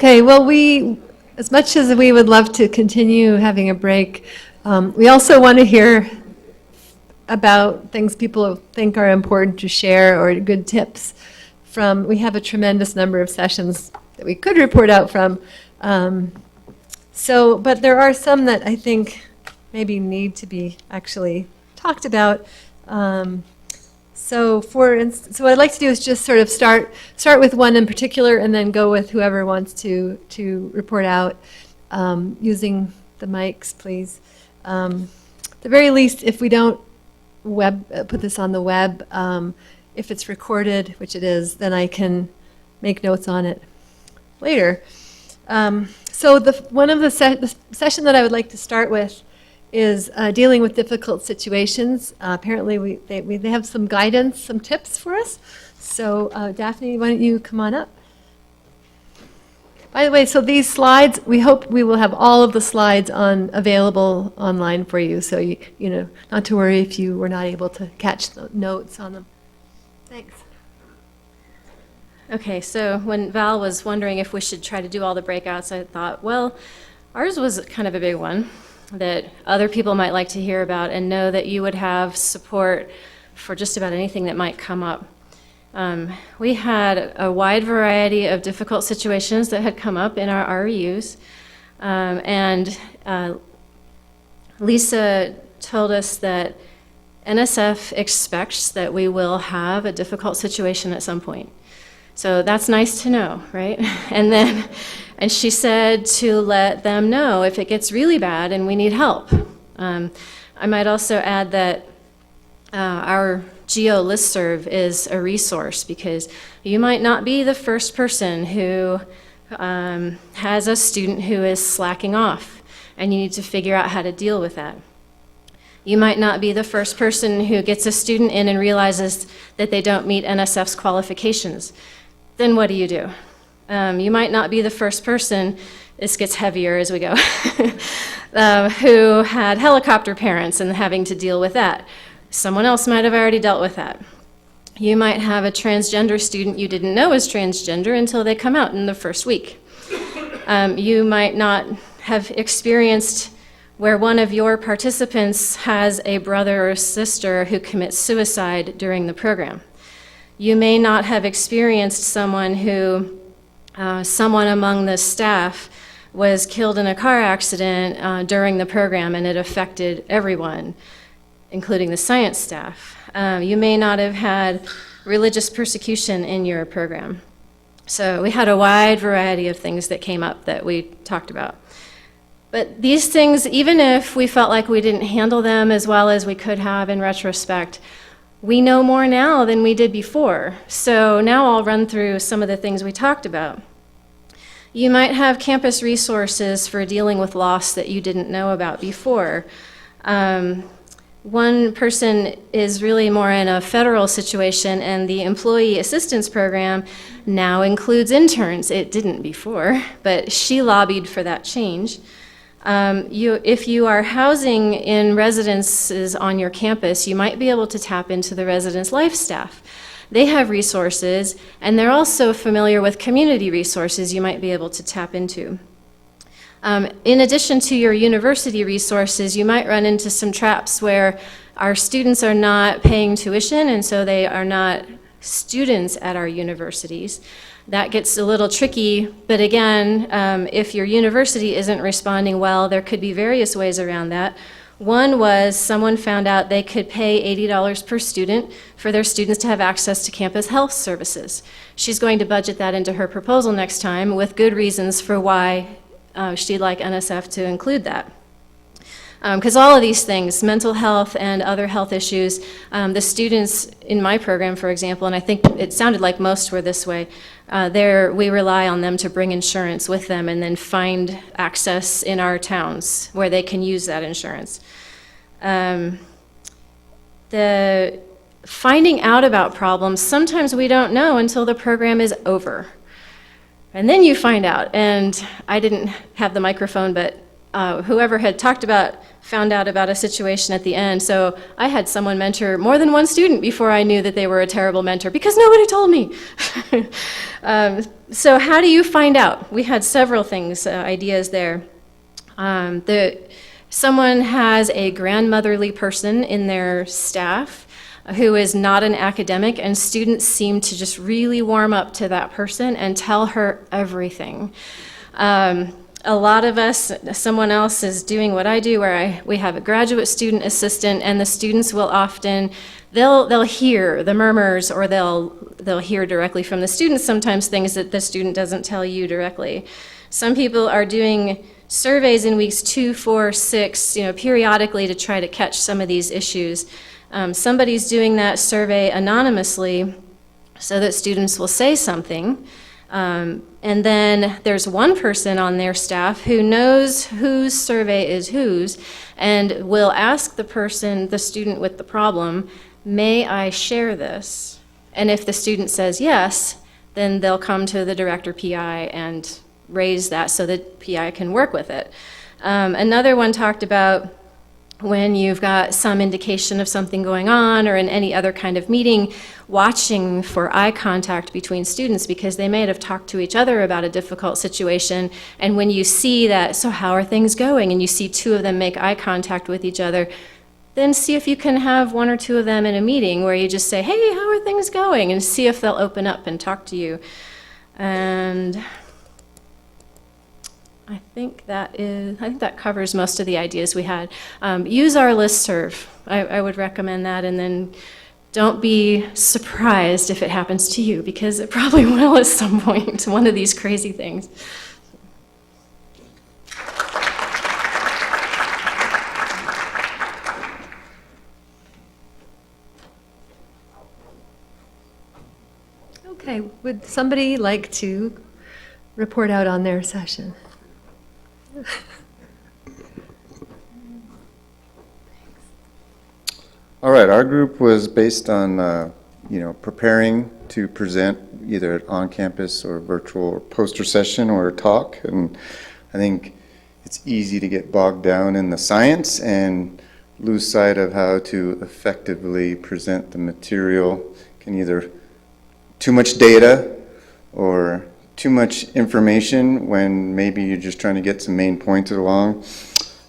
Okay, well, as much as we would love to continue having a break, we also want to hear about things people think are important to share or good tips from. We have a tremendous number of sessions that we could report out from. But there are some that I think maybe need to be actually talked about. So what I'd like to do is just sort of start with one in particular and then go with whoever wants to report out using the mics, please. At the very least, if we don't put this on the web, if it's recorded, which it is, then I can make notes on it later. So one of the session that I would like to start with is dealing with difficult situations. Apparently they have some guidance, some tips for us. So Daphne, why don't you come on up? By the way, so these slides, we hope we will have all of the slides available online for you. So you know, not to worry if you were not able to catch the notes on them. Thanks. Okay, so when Val was wondering if we should try to do all the breakouts, I thought, well, ours was kind of a big one that other people might like to hear about and know that you would have support for just about anything that might come up. We had a wide variety of difficult situations that had come up in our REUs, and Lisa told us that NSF expects that we will have a difficult situation at some point. So that's nice to know, right? And she said to let them know if it gets really bad and we need help. I might also add that our Geo listserv is a resource because you might not be the first person who has a student who is slacking off, and you need to figure out how to deal with that. You might not be the first person who gets a student in and realizes that they don't meet NSF's qualifications. Then what do? You might not be the first person, this gets heavier as we go, who had helicopter parents and having to deal with that. Someone else might have already dealt with that. You might have a transgender student you didn't know was transgender until they come out in the first week. You might not have experienced where one of your participants has a brother or sister who commits suicide during the program. You may not have experienced someone among the staff was killed in a car accident during the program and it affected everyone, including the science staff. You may not have had religious persecution in your program. So we had a wide variety of things that came up that we talked about. But these things, even if we felt like we didn't handle them as well as we could have in retrospect, we know more now than we did before. So now I'll run through some of the things we talked about. You might have campus resources for dealing with loss that you didn't know about before. One person is really more in a federal situation, and the employee assistance program now includes interns. It didn't before, but she lobbied for that change. If you are housing in residences on your campus, you might be able to tap into the residence life staff. They have resources, and they're also familiar with community resources you might be able to tap into. In addition to your university resources, you might run into some traps where our students are not paying tuition, and so they are not students at our universities. That gets a little tricky, but again, if your university isn't responding well, there could be various ways around that. One was someone found out they could pay $80 per student for their students to have access to campus health services. She's going to budget that into her proposal next time with good reasons for why she'd like NSF to include that. Because all of these things, mental health and other health issues, the students in my program, for example, and I think it sounded like most were this way, we rely on them to bring insurance with them and then find access in our towns where they can use that insurance. The finding out about problems, sometimes we don't know until the program is over. And then you find out, and I didn't have the microphone, but whoever had found out about a situation at the end. So I had someone mentor more than one student before I knew that they were a terrible mentor, because nobody told me. So how do you find out? We had several things, ideas there. Someone has a grandmotherly person in their staff who is not an academic, and students seem to just really warm up to that person and tell her everything. A lot of us, someone else is doing what I do, where we have a graduate student assistant, and the students will often, they'll hear the murmurs, or they'll hear directly from the students sometimes things that the student doesn't tell you directly. Some people are doing surveys in weeks 2, 4, 6, periodically to try to catch some of these issues. Somebody's doing that survey anonymously so that students will say something. And then there's one person on their staff who knows whose survey is whose, and will ask the student with the problem, may I share this? And if the student says yes, then they'll come to the director PI and raise that so that PI can work with it. Another one talked about when you've got some indication of something going on, or in any other kind of meeting, watching for eye contact between students, because they may have talked to each other about a difficult situation, and when you see that, so how are things going, and you see two of them make eye contact with each other, then see if you can have one or two of them in a meeting where you just say, hey, how are things going, and see if they'll open up and talk to you. And I think that covers most of the ideas we had. Use our listserv. I would recommend that, and then don't be surprised if it happens to you, because it probably will at some point, one of these crazy things. Okay, would somebody like to report out on their session? All right, our group was based on, preparing to present either on-campus or virtual or poster session or a talk. And I think it's easy to get bogged down in the science and lose sight of how to effectively present the material. Can either too much data or too much information when maybe you're just trying to get some main points along.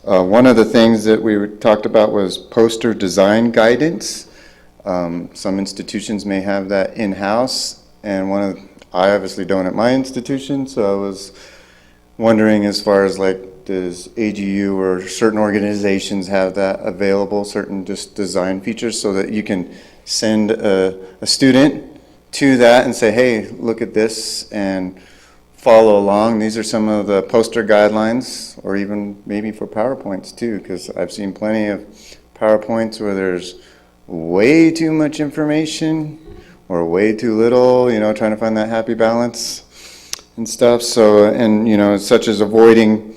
One of the things that we talked about was poster design guidance. Some institutions may have that in-house, and I obviously don't at my institution, so I was wondering, as far as does AGU or certain organizations have that available, certain just design features, so that you can send a student to that and say, hey, look at this, and follow along. These are some of the poster guidelines, or even maybe for PowerPoints too, because I've seen plenty of PowerPoints where there's way too much information or way too little, trying to find that happy balance and stuff. So, and such as avoiding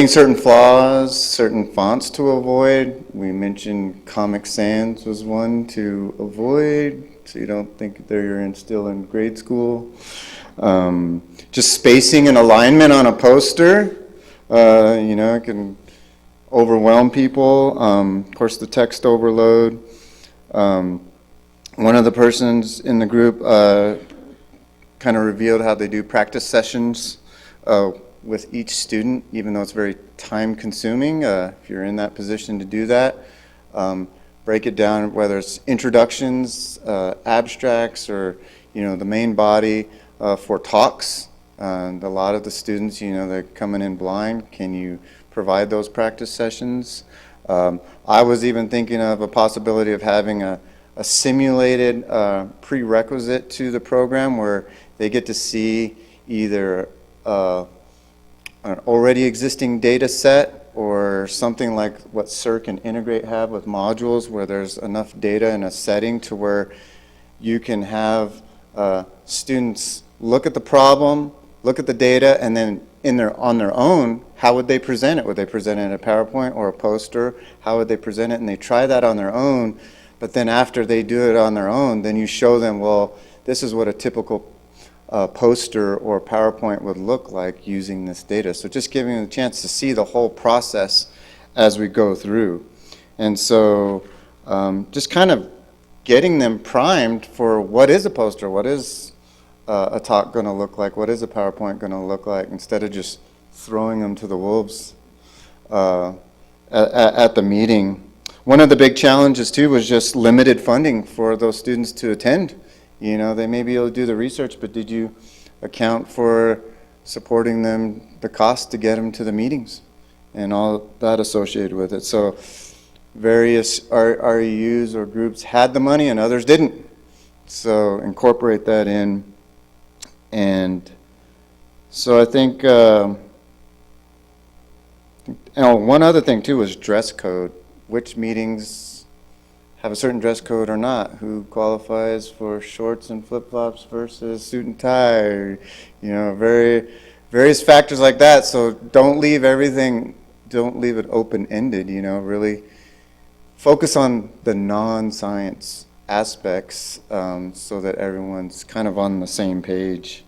certain flaws, certain fonts to avoid. We mentioned Comic Sans was one to avoid, so you don't think that you're still in grade school. Just spacing and alignment on a poster, it can overwhelm people. Of course, the text overload. One of the persons in the group kind of revealed how they do practice sessions with each student, even though it's very time consuming. If you're in that position to do that, break it down, whether it's introductions, abstracts, or the main body for talks. And a lot of the students, they're coming in blind. Can you provide those practice sessions? I was even thinking of a possibility of having a simulated prerequisite to the program where they get to see either an already existing data set or something like what CERC and Integrate have with modules, where there's enough data in a setting to where you can have students look at the problem, look at the data, and then on their own, how would they present it? Would they present it in a PowerPoint or a poster? How would they present it? And they try that on their own, but then after they do it on their own, then you show them, well, this is what a typical a poster or PowerPoint would look like using this data. So just giving them a chance to see the whole process as we go through. And so just kind of getting them primed for what is a poster, what is a talk going to look like, what is a PowerPoint going to look like, instead of just throwing them to the wolves at the meeting. One of the big challenges too was just limited funding for those students to attend. You know, they may be able to do the research, but did you account for supporting them, the cost to get them to the meetings and all that associated with it? So various REUs or groups had the money and others didn't. So incorporate that in. And so I think, one other thing too was dress code. Which meetings have a certain dress code or not? Who qualifies for shorts and flip-flops versus suit and tie? Or, you know, various factors like that. So don't leave it open-ended, you know, really focus on the non-science aspects so that everyone's kind of on the same page.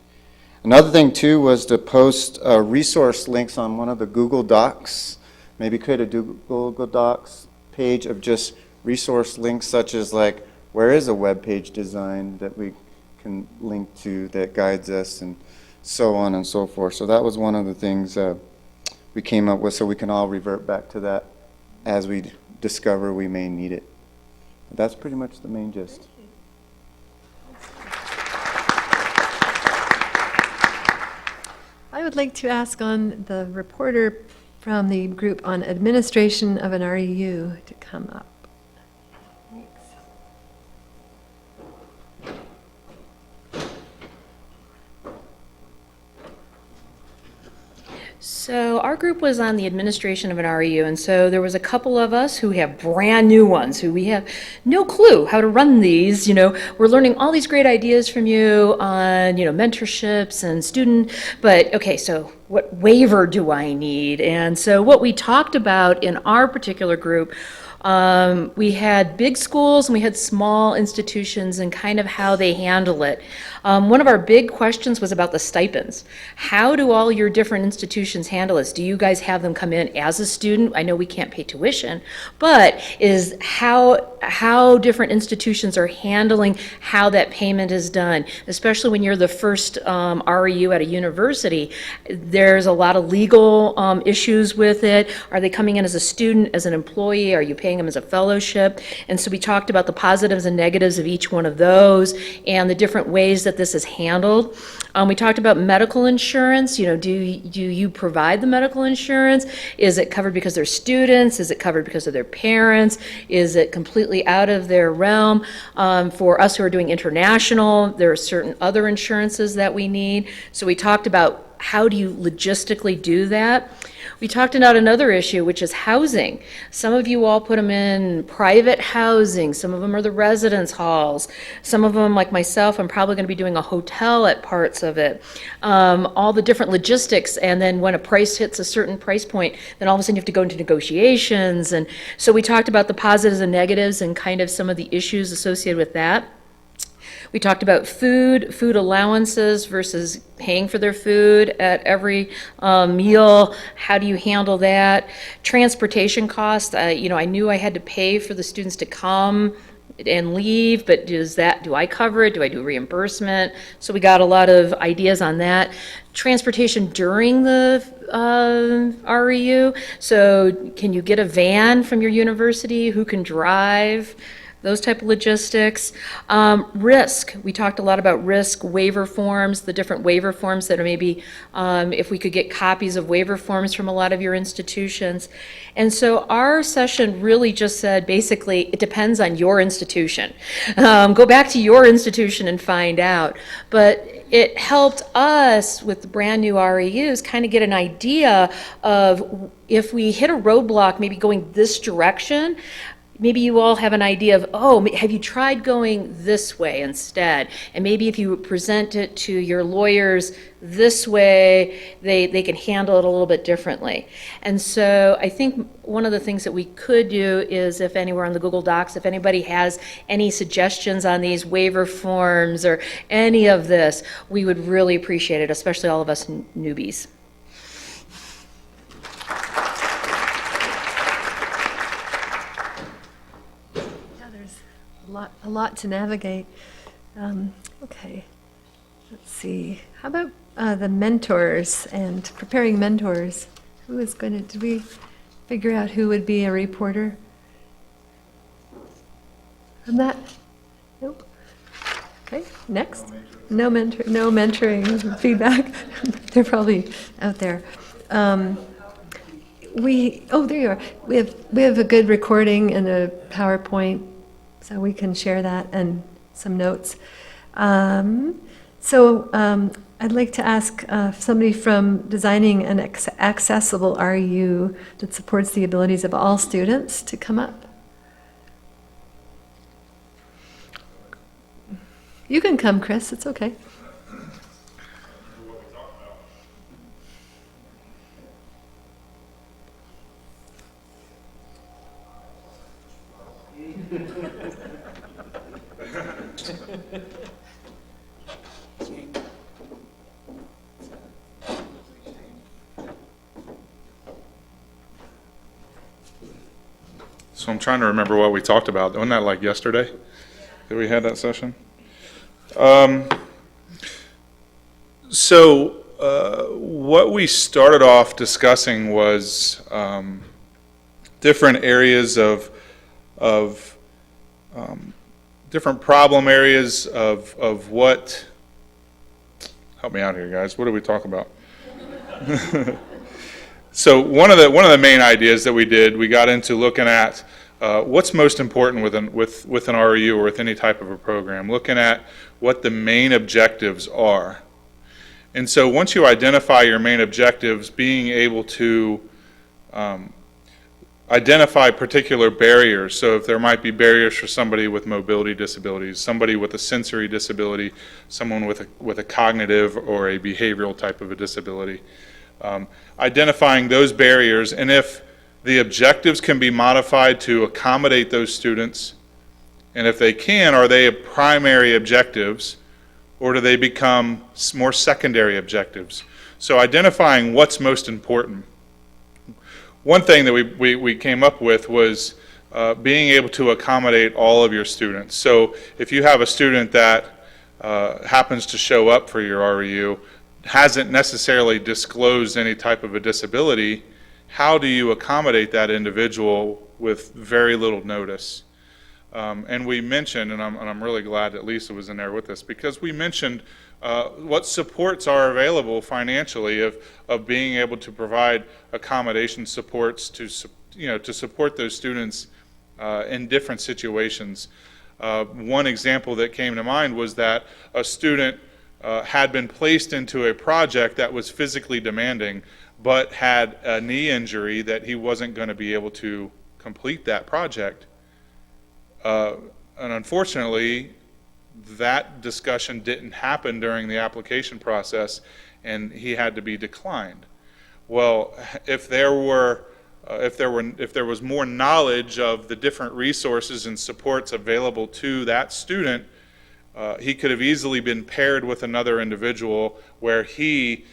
Another thing too was to post resource links on one of the Google Docs. Maybe create a Google Docs page of just resource links, such as like, where is a web page design that we can link to that guides us, and so on and so forth. So that was one of the things we came up with, so we can all revert back to that as we discover we may need it. That's pretty much the main gist. I would like to ask on the reporter from the group on administration of an REU to come up. Thanks. So our group was on the administration of an REU, and so there was a couple of us who have brand new ones, who we have no clue how to run these. You know, we're learning all these great ideas from you on, you know, mentorships and student, but okay, so what waiver do I need? And so what we talked about in our particular group, we had big schools and we had small institutions and kind of how they handle it. One of our big questions was about the stipends. How do all your different institutions handle this? Do you guys have them come in as a student? I know we can't pay tuition, but is how different institutions are handling how that payment is done, especially when you're the first REU at a university. There's a lot of legal issues with it. Are they coming in as a student, as an employee? Are you paying them as a fellowship? And so we talked about the positives and negatives of each one of those and the different ways that this is handled. We talked about medical insurance. You know, do you provide the medical insurance? Is it covered because they're students? Is it covered because of their parents? Is it completely out of their realm? For us who are doing international, there are certain other insurances that we need. So we talked about how do you logistically do that. We talked about another issue, which is housing. Some of you all put them in private housing. Some of them are the residence halls. Some of them, like myself, I'm probably going to be doing a hotel at parts of it. All the different logistics, and then when a price hits a certain price point, then all of a sudden you have to go into negotiations. And so we talked about the positives and negatives and kind of some of the issues associated with that. We talked about food allowances versus paying for their food at every meal. How do you handle that? Transportation costs. You know, I knew I had to pay for the students to come and leave, but do I cover it? Do I do reimbursement? So we got a lot of ideas on that. Transportation during the REU. So can you get a van from your university? Who can drive? Those type of logistics. Risk, we talked a lot about risk, waiver forms, the different waiver forms that are maybe, if we could get copies of waiver forms from a lot of your institutions. And so our session really just said, basically, it depends on your institution. Go back to your institution and find out. But it helped us with the brand new REUs kind of get an idea of if we hit a roadblock, maybe going this direction, maybe you all have an idea of, oh, have you tried going this way instead? And maybe if you present it to your lawyers this way, they can handle it a little bit differently. And so I think one of the things that we could do is, if anywhere on the Google Docs, if anybody has any suggestions on these waiver forms or any of this, we would really appreciate it, especially all of us newbies. A lot to navigate. Okay, let's see. How about the mentors and preparing mentors? Who is going to, did we figure out who would be a reporter on that? Nope. Okay, next. No mentoring feedback. They're probably out there. Oh, there you are. We have a good recording and a PowerPoint, so we can share that and some notes. I'd like to ask somebody from designing an accessible REU that supports the abilities of all students to come up. You can come, Chris, it's okay. So I'm trying to remember what we talked about. Wasn't that like yesterday that we had that session? What we started off discussing was different areas of different problem areas of what. Help me out here, guys. What did we talk about? So one of the main ideas that we did, we got into looking at what's most important with an REU or with any type of a program, looking at what the main objectives are. And so once you identify your main objectives, being able to identify particular barriers. So if there might be barriers for somebody with mobility disabilities, somebody with a sensory disability, someone with a cognitive or a behavioral type of a disability. Identifying those barriers, and if the objectives can be modified to accommodate those students, and if they can, are they primary objectives, or do they become more secondary objectives? So identifying what's most important. One thing that we came up with was being able to accommodate all of your students. So if you have a student that happens to show up for your REU, hasn't necessarily disclosed any type of a disability, how do you accommodate that individual with very little notice? And we mentioned, and I'm really glad that Lisa was in there with us, because we mentioned what supports are available financially of being able to provide accommodation supports to support those students in different situations. One example that came to mind was that a student had been placed into a project that was physically demanding, but had a knee injury that he wasn't going to be able to complete that project. And unfortunately, that discussion didn't happen during the application process, and he had to be declined. Well, if there was more knowledge of the different resources and supports available to that student, he could have easily been paired with another individual where he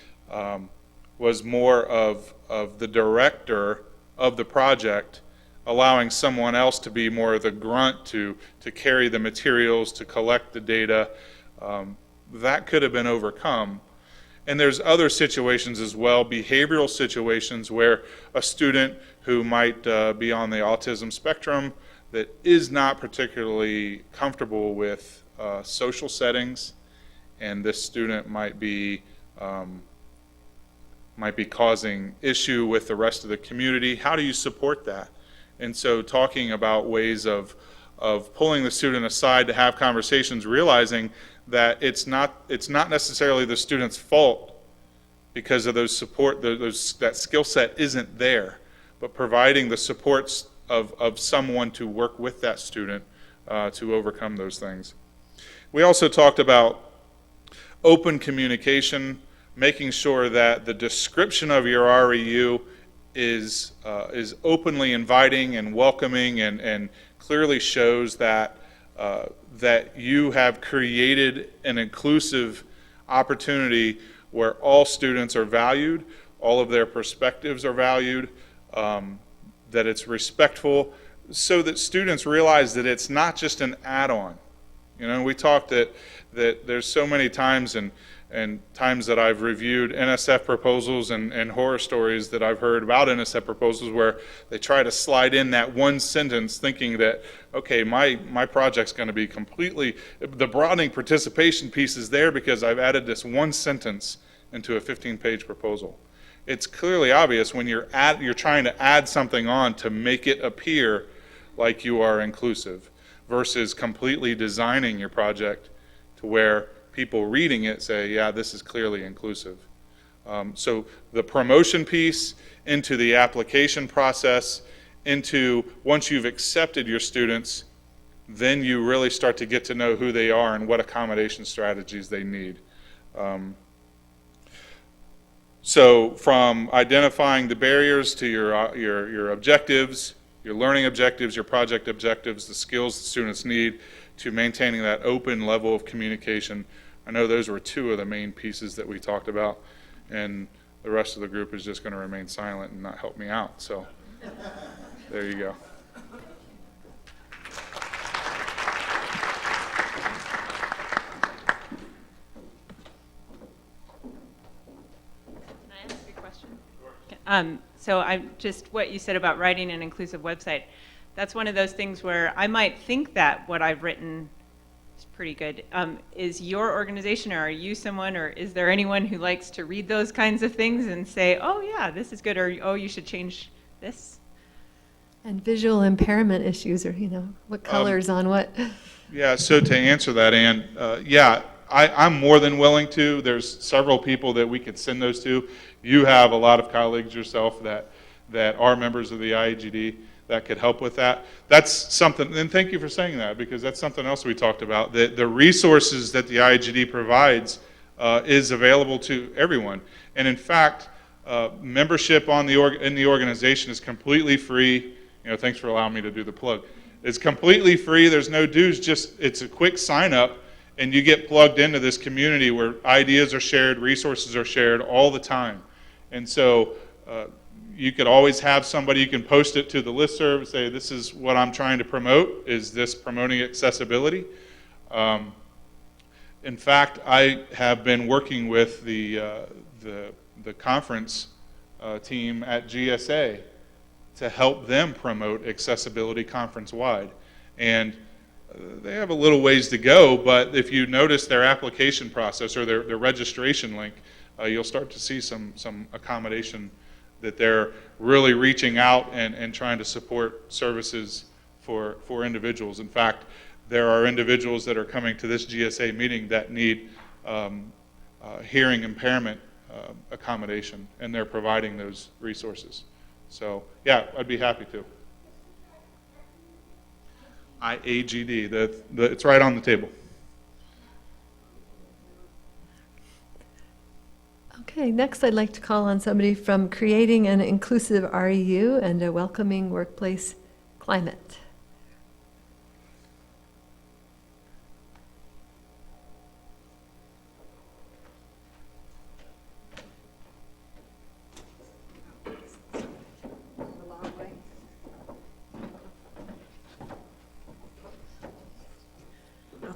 was more of the director of the project, allowing someone else to be more of the grunt to carry the materials, to collect the data. That could have been overcome. And there's other situations as well, behavioral situations where a student who might be on the autism spectrum that is not particularly comfortable with social settings, and this student might be causing issue with the rest of the community. How do you support that? And so talking about ways of pulling the student aside to have conversations, realizing that it's not necessarily the student's fault because of those support, that skill set isn't there, but providing the supports of someone to work with that student to overcome those things. We also talked about open communication, making sure that the description of your REU is openly inviting and welcoming and clearly shows that that you have created an inclusive opportunity where all students are valued, all of their perspectives are valued, that it's respectful, so that students realize that it's not just an add-on. You know, we talked that there's so many times and times that I've reviewed NSF proposals and horror stories that I've heard about NSF proposals where they try to slide in that one sentence thinking that, okay, my project's going to be completely, the broadening participation piece is there because I've added this one sentence into a 15-page proposal. It's clearly obvious when you're trying to add something on to make it appear like you are inclusive versus completely designing your project to where people reading it say, yeah, this is clearly inclusive. So the promotion piece into the application process, into once you've accepted your students, then you really start to get to know who they are and what accommodation strategies they need. So from identifying the barriers to your objectives, your learning objectives, your project objectives, the skills the students need, to maintaining that open level of communication. I know those were two of the main pieces that we talked about, and the rest of the group is just going to remain silent and not help me out. So there you go. Can I ask you a question? So I'm just, what you said about writing an inclusive website, that's one of those things where I might think that what I've written is pretty good. Is your organization, or are you someone, or is there anyone who likes to read those kinds of things and say, oh yeah, this is good, or oh, you should change this? And visual impairment issues, or, you know, what colors on what? Yeah, so to answer that, Ann, yeah, I'm more than willing to. There's several people that we could send those to. You have a lot of colleagues yourself that are members of the IAGD that could help with that. That's something, and thank you for saying that, because that's something else we talked about. The resources that the IAGD provides is available to everyone. And in fact, membership in the organization is completely free. You know, thanks for allowing me to do the plug. It's completely free. There's no dues. Just it's a quick sign up, and you get plugged into this community where ideas are shared, resources are shared all the time. And so you could always have somebody, you can post it to the listserv and say, this is what I'm trying to promote. Is this promoting accessibility? In fact, I have been working with the conference team at GSA to help them promote accessibility conference-wide. And they have a little ways to go, but if you notice their application process or their registration link, you'll start to see some accommodation that they're really reaching out and trying to support services for individuals. In fact, there are individuals that are coming to this GSA meeting that need hearing impairment accommodation, and they're providing those resources. So yeah, I'd be happy to. IAGD, it's right on the table. Okay, next I'd like to call on somebody from Creating an Inclusive REU and a Welcoming Workplace Climate.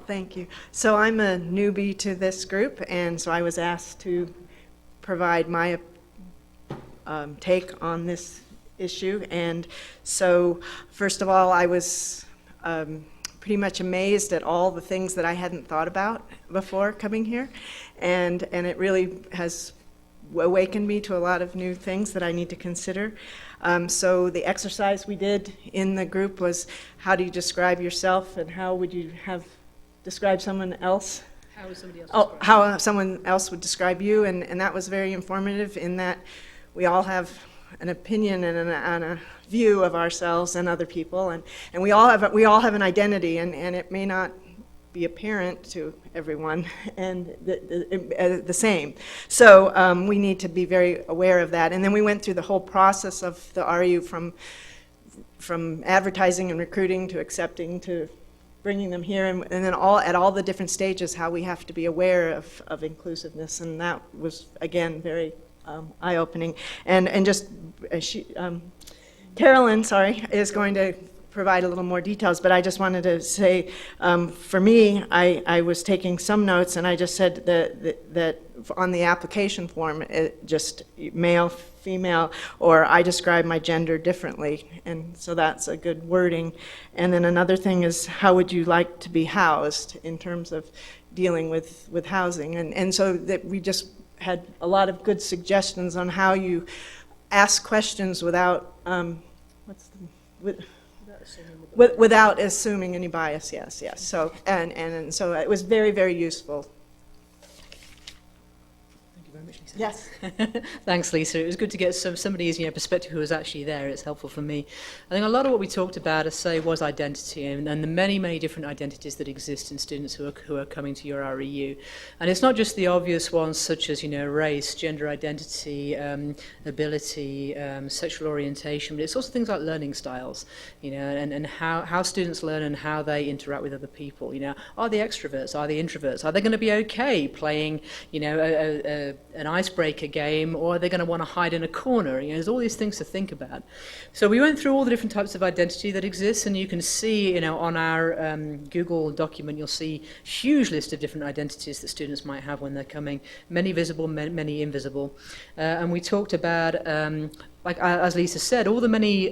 Thank you. So I'm a newbie to this group, and so I was asked to provide my take on this issue. And so, first of all, I was pretty much amazed at all the things that I hadn't thought about before coming here, and it really has awakened me to a lot of new things that I need to consider. So the exercise we did in the group was, how do you describe yourself, and how would you describe someone else? How is somebody else? Oh, how someone else would describe you, and that was very informative in that we all have an opinion and a view of ourselves and other people, and we all have an identity, and it may not be apparent to everyone and the same. So we need to be very aware of that. And then we went through the whole process of the REU from advertising and recruiting to accepting to bringing them here, and then at all the different stages, how we have to be aware of inclusiveness. And that was, again, very eye-opening. And just Carolyn, sorry, is going to provide a little more details, but I just wanted to say, for me, I was taking some notes, and I just said that on the application form, it just male, female, or I describe my gender differently, and so that's a good wording. And then another thing is, how would you like to be housed in terms of dealing with housing? And so that we just had a lot of good suggestions on how you ask questions without, without assuming any bias, yes. So, and so it was very, very useful. Thank you very much, Lisa. Yes. Thanks, Lisa. It was good to get somebody's perspective who was actually there. It's helpful for me. I think a lot of what we talked about, I say, was identity and the many, many different identities that exist in students who are coming to your REU. And it's not just the obvious ones such as, race, gender identity, ability, sexual orientation, but it's also things like learning styles, and how students learn and how they interact with other people. Are they extroverts? Are they introverts? Are they going to be okay playing, an icebreaker game, or are they going to want to hide in a corner? There's all these things to think about. So we went through all the different types of identity that exist, and you can see, on our Google document, you'll see a huge list of different identities that students might have when they're coming, many visible, many invisible. And we talked about as Lisa said, all the many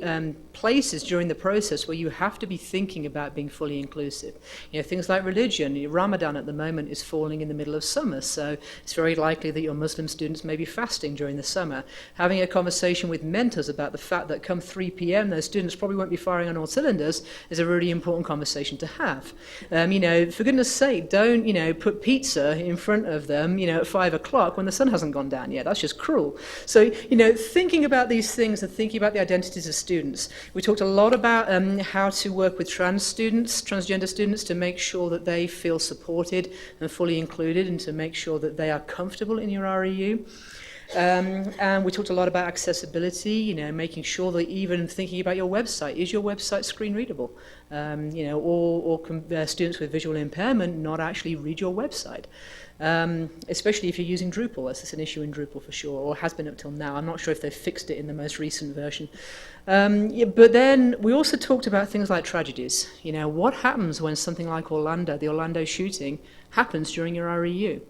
places during the process where you have to be thinking about being fully inclusive. Things like religion. Ramadan at the moment is falling in the middle of summer, so it's very likely that your Muslim students may be fasting during the summer. Having a conversation with mentors about the fact that come 3 p.m. those students probably won't be firing on all cylinders is a really important conversation to have. For goodness sake, don't put pizza in front of them at 5 o'clock when the sun hasn't gone down yet. That's just cruel. So thinking about these things and thinking about the identities of students. We talked a lot about how to work with transgender students to make sure that they feel supported and fully included, and to make sure that they are comfortable in your REU. And we talked a lot about accessibility, making sure that even thinking about your website, is your website screen readable? Or students with visual impairment not actually read your website? Especially if you're using Drupal. That's an issue in Drupal for sure, or has been up till now. I'm not sure if they've fixed it in the most recent version. But then we also talked about things like tragedies. What happens when something like the Orlando shooting, happens during your REU?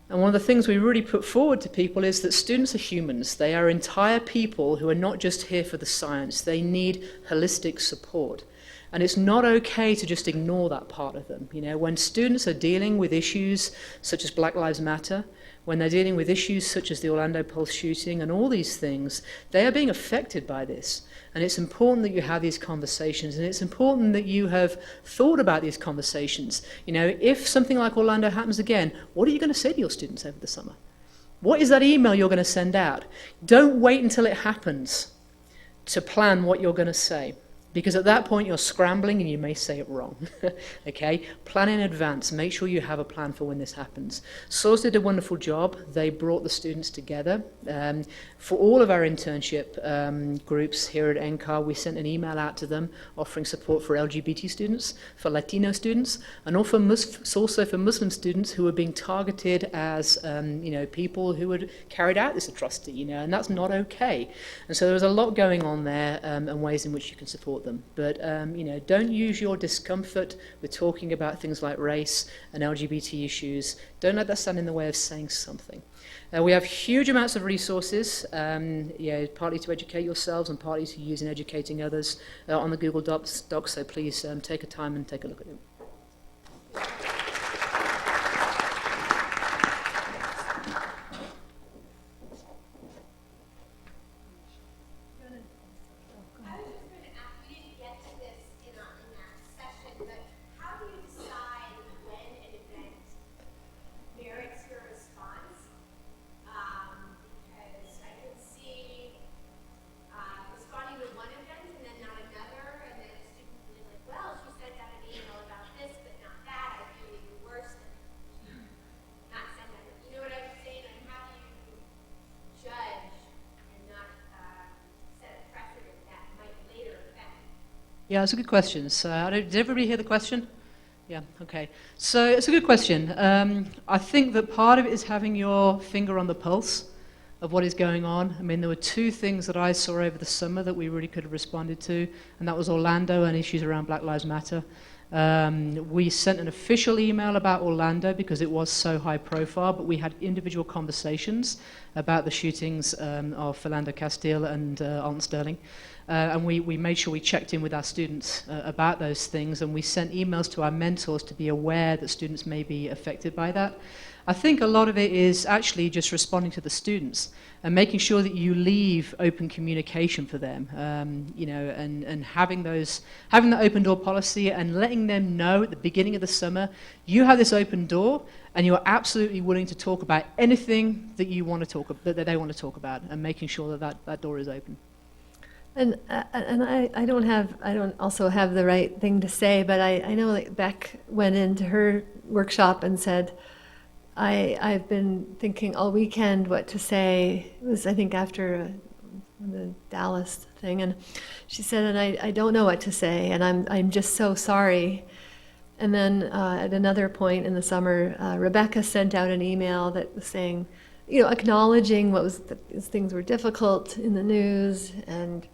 And one of the things we really put forward to people is that students are humans. They are entire people who are not just here for the science. They need holistic support. And it's not okay to just ignore that part of them. When students are dealing with issues such as Black Lives Matter, when they're dealing with issues such as the Orlando Pulse shooting and all these things, they are being affected by this. And it's important that you have these conversations, and it's important that you have thought about these conversations. If something like Orlando happens again, what are you going to say to your students over the summer? What is that email you're going to send out? Don't wait until it happens to plan what you're going to say. Because at that point you're scrambling and you may say it wrong. Okay? Plan in advance. Make sure you have a plan for when this happens. SOARS did a wonderful job. They brought the students together. For all of our internship groups here at NCAR, we sent an email out to them offering support for LGBT students, for Latino students, and also for Muslim students who were being targeted as people who had carried out this atrocity, and that's not okay. And so there was a lot going on there and ways in which you can support them. But don't use your discomfort with talking about things like race and LGBT issues. Don't let that stand in the way of saying something. We have huge amounts of resources, partly to educate yourselves and partly to use in educating others on the Google Docs, so please take a time and take a look at them. Yeah, it's a good question. So, did everybody hear the question? Yeah, okay. So it's a good question. I think that part of it is having your finger on the pulse of what is going on. I mean, there were two things that I saw over the summer that we really could have responded to, and that was Orlando and issues around Black Lives Matter. We sent an official email about Orlando because it was so high profile, but we had individual conversations about the shootings of Philando Castile and Alton Sterling. And we made sure we checked in with our students about those things, and we sent emails to our mentors to be aware that students may be affected by that. I think a lot of it is actually just responding to the students and making sure that you leave open communication for them, you know, and having that open door policy and letting them know at the beginning of the summer, you have this open door and you're absolutely willing to talk about anything that you want to talk about, that they want to talk about, and making sure that door is open. And I don't also have the right thing to say, but I know that Beck went into her workshop and said, I've been thinking all weekend what to say. It was, I think, after the Dallas thing, and she said, and I don't know what to say, and I'm just so sorry. And then at another point in the summer, Rebecca sent out an email that was saying, you know, acknowledging what was things were difficult in the news, and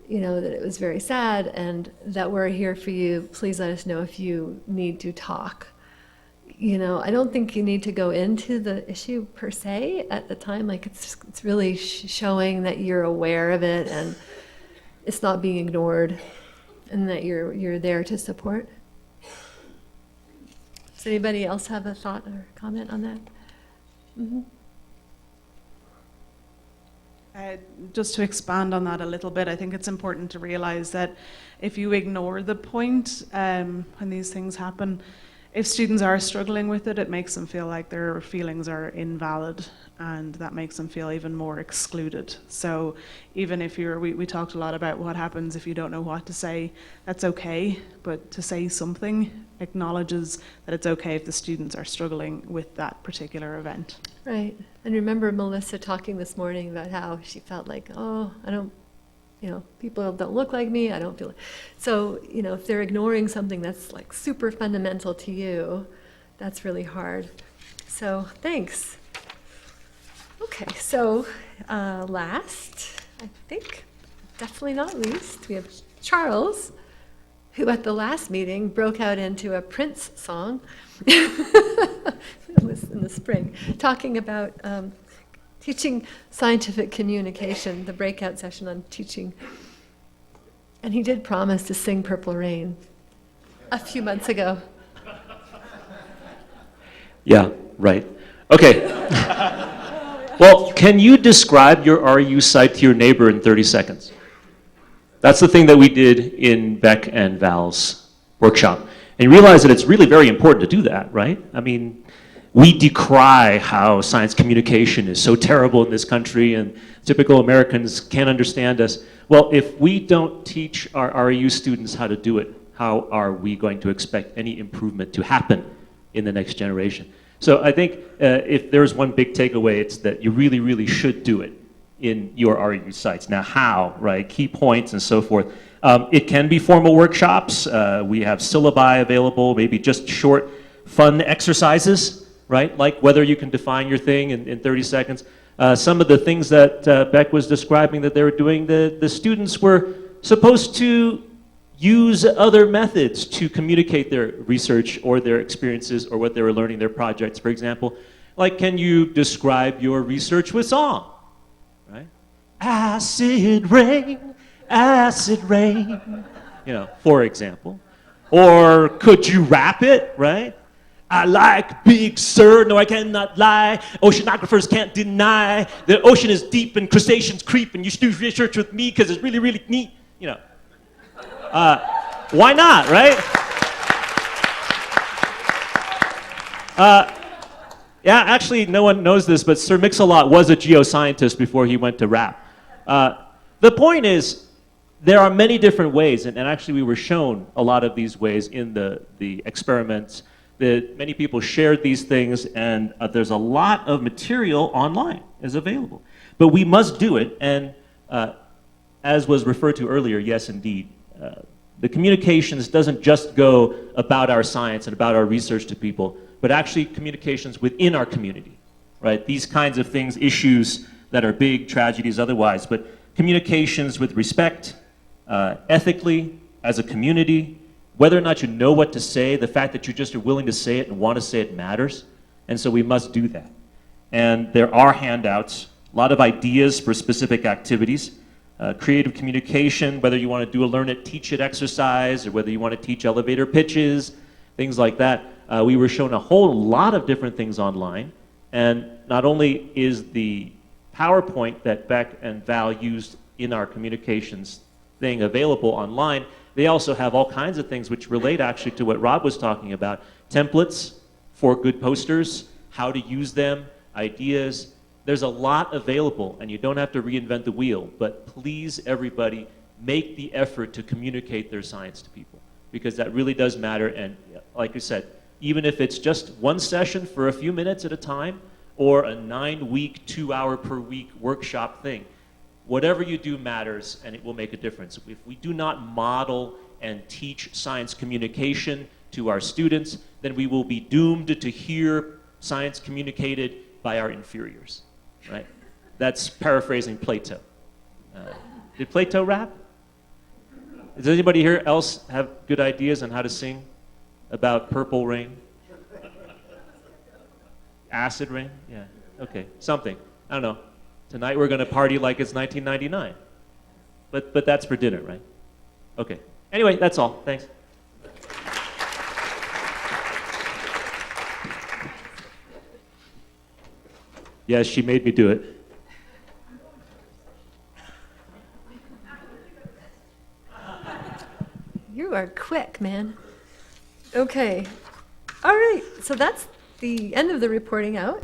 you know, that it was very sad, and that we're here for you. Please let us know if you need to talk. You know, I don't think you need to go into the issue per se at the time. Like, it's really showing that you're aware of it and it's not being ignored, and that you're there to support. Does anybody else have a thought or comment on that? Mm-hmm. Just to expand on that a little bit, I think it's important to realize that if you ignore the point when these things happen, if students are struggling with it, it makes them feel like their feelings are invalid, and that makes them feel even more excluded. So even if we talked a lot about what happens if you don't know what to say, that's okay, but to say something acknowledges that it's okay if the students are struggling with that particular event. Right. And remember Melissa talking this morning about how she felt like, oh, I don't, you know, people don't look like me, I don't feel like. So, you know, if they're ignoring something that's like super fundamental to you, that's really hard. So thanks. Okay, so last, I think, definitely not least, we have Charles, who at the last meeting broke out into a Prince song in the spring, talking about teaching scientific communication, the breakout session on teaching. And he did promise to sing Purple Rain a few months ago. Yeah, right. Okay. Well, can you describe your REU site to your neighbor in 30 seconds? That's the thing that we did in Beck and Val's workshop. And you realize that it's really very important to do that, right? I mean, we decry how science communication is so terrible in this country and typical Americans can't understand us. Well, if we don't teach our REU students how to do it, how are we going to expect any improvement to happen in the next generation? So I think if there's one big takeaway, it's that you really, really should do it in your REU sites. Now how, right? Key points and so forth. It can be formal workshops. We have syllabi available, maybe just short, fun exercises, right? Like whether you can define your thing in 30 seconds. Some of the things that Beck was describing that they were doing, the students were supposed to use other methods to communicate their research or their experiences or what they were learning, their projects, for example. Like, can you describe your research with song, right? Acid rain, you know, for example. Or could you rap it, right? I like Big Sur, no I cannot lie. Oceanographers can't deny. The ocean is deep and crustaceans creep, and you should do research with me because it's really, really neat, you know. Why not, right? Yeah, actually, no one knows this, but Sir Mix-a-Lot was a geoscientist before he went to rap. The point is, there are many different ways, and actually we were shown a lot of these ways in the experiments. That many people shared these things, and there's a lot of material online is available. But we must do it, and as was referred to earlier, yes, indeed, The communications doesn't just go about our science and about our research to people, but actually communications within our community, right? These kinds of things, issues that are big, tragedies otherwise, but communications with respect, ethically, as a community, whether or not you know what to say, the fact that you just are willing to say it and want to say it matters, and so we must do that. And there are handouts, a lot of ideas for specific activities, creative communication, whether you want to do a learn it, teach it exercise, or whether you want to teach elevator pitches, things like that. We were shown a whole lot of different things online, and not only is the PowerPoint that Beck and Val used in our communications thing available online, they also have all kinds of things which relate actually to what Rob was talking about. Templates for good posters, how to use them, ideas. There's a lot available, and you don't have to reinvent the wheel, but please, everybody, make the effort to communicate their science to people, because that really does matter. And like I said, even if it's just one session for a few minutes at a time, or a 9-week, 2-hour per week workshop thing, whatever you do matters, and it will make a difference. If we do not model and teach science communication to our students, then we will be doomed to hear science communicated by our inferiors, right? That's paraphrasing Plato. Did Plato rap? Does anybody here else have good ideas on how to sing about purple rain? Acid rain? Yeah, okay, something. I don't know. Tonight we're going to party like it's 1999. But that's for dinner, right? Okay. Anyway, that's all. Thanks. Yes, she made me do it. You are quick, man. Okay. All right, so that's the end of the reporting out.